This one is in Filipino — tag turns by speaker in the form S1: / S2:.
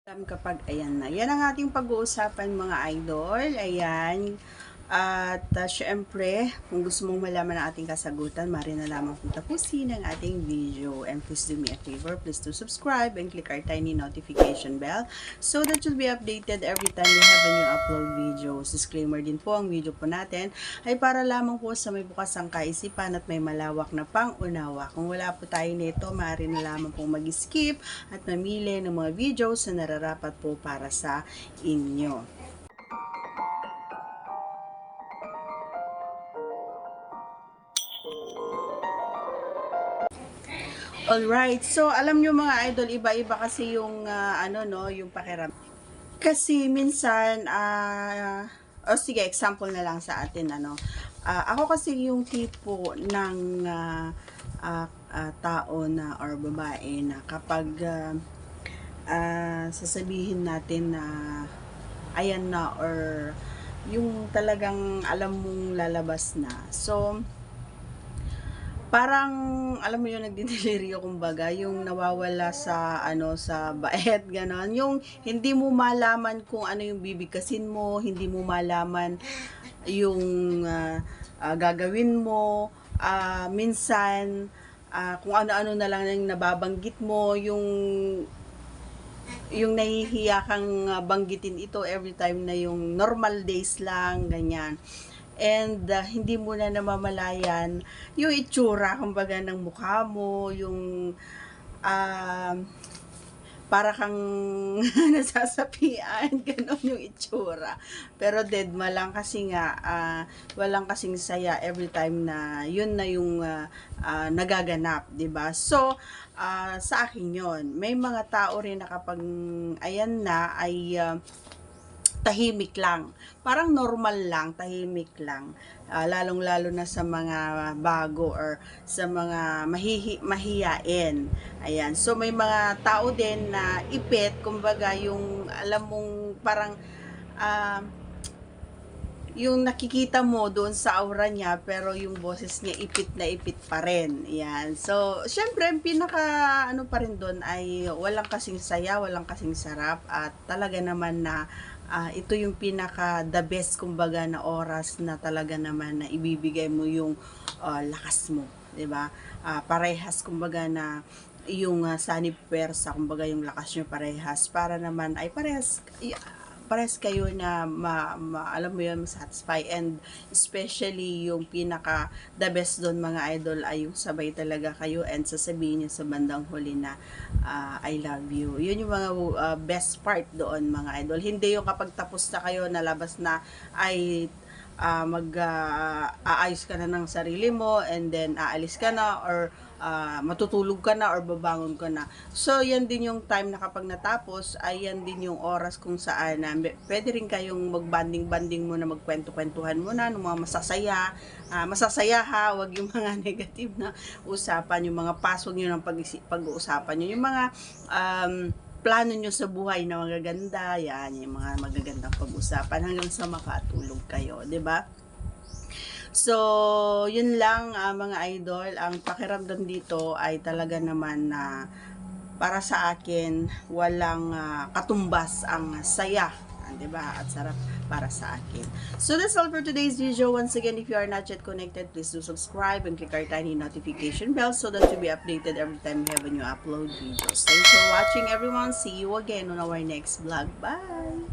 S1: Kapag ayan na. Yan ang ating pag-uusapan mga idol. Ayan. At syempre, kung gusto mong malaman ang ating kasagutan, maaari na lamang kung tapusin ang ating video. And please do me a favor, please do subscribe and click our tiny notification bell so that you'll be updated every time we have a new upload videos. Disclaimer din po, ang video po natin ay para lamang po sa may bukasang kaisipan at may malawak na pang-unawa. Kung wala po tayo nito, maaari na lamang pong mag-skip at mamili ng mga videos na nararapat po para sa inyo. Alright, so alam nyo mga idol, iba-iba kasi yung yung pakiram. Kasi minsan, sige, example na lang sa atin, ako kasi yung tipo ng tao na or babae na kapag sasabihin natin na ayan na or yung talagang alam mong lalabas na. So, parang alam mo yung nagdidelirio kumbaga, yung nawawala sa sa baet ganon, yung hindi mo malaman kung ano yung bibigkasin mo, hindi mo malaman yung gagawin mo, minsan kung ano-ano na lang yung nababanggit mo, yung nahihiya kang banggitin ito every time na yung normal days lang, ganyan. And hindi mo na namamalayan yung itsura, kumbaga, ng mukha mo, yung para kang nasasapian, gano'n yung itsura. Pero deadma lang kasi nga, walang kasing saya every time na yun na yung nagaganap, 'di ba? So, sa akin yon. May mga tao rin na kapag ayan na ay tahimik lang. Parang normal lang, tahimik lang. Lalong-lalo na sa mga bago or sa mga mahiyain. Ayan. So, may mga tao din na ipit, kumbaga, yung alam mong parang yung nakikita mo doon sa aura niya, pero yung boses niya ipit na ipit pa rin. Yan. So, syempre, pinaka pa rin doon ay walang kasing saya, walang kasing sarap, at talaga naman na ito yung pinaka the best kumbaga na oras na talaga naman na ibibigay mo yung lakas mo, 'di ba? Parehas kumbaga na yung sanib puwersa, kumbaga yung lakas nyo parehas, para naman ay parehas kayo na alam mo yun, satisfy. And especially yung pinaka the best doon mga idol ay yung sabay talaga kayo and sasabihin niyo sa bandang huli na I love you. Yun yung mga best part doon mga idol. Hindi yung kapag tapos na kayo, nalabas na, ay aayos ka na ng sarili mo and then aalis ka na or matutulog ka na or babangon ka na. So, yan din yung time na kapag natapos, ay yan din yung oras kung saan pwede rin kayong mag-banding-banding muna, magkwento-kwentuhan muna ng mga masasaya. Masasaya ha, wag yung mga negative na usapan, yung mga paswag nyo ng pag-uusapan nyo, yung mga plano nyo sa buhay na magaganda, yan, yung mga magagandang pag-usapan hanggang sa makatulog kayo, 'di ba? So, yun lang mga idol, ang pakiramdam dito ay talaga naman na para sa akin, walang katumbas ang saya, 'di ba? At sarap para sa akin. So that's all for today's video. Once again, if you are not yet connected, please do subscribe and click our tiny notification bell so that you'll be updated every time we have a new upload videos. Thanks for watching everyone. See you again on our next vlog. Bye!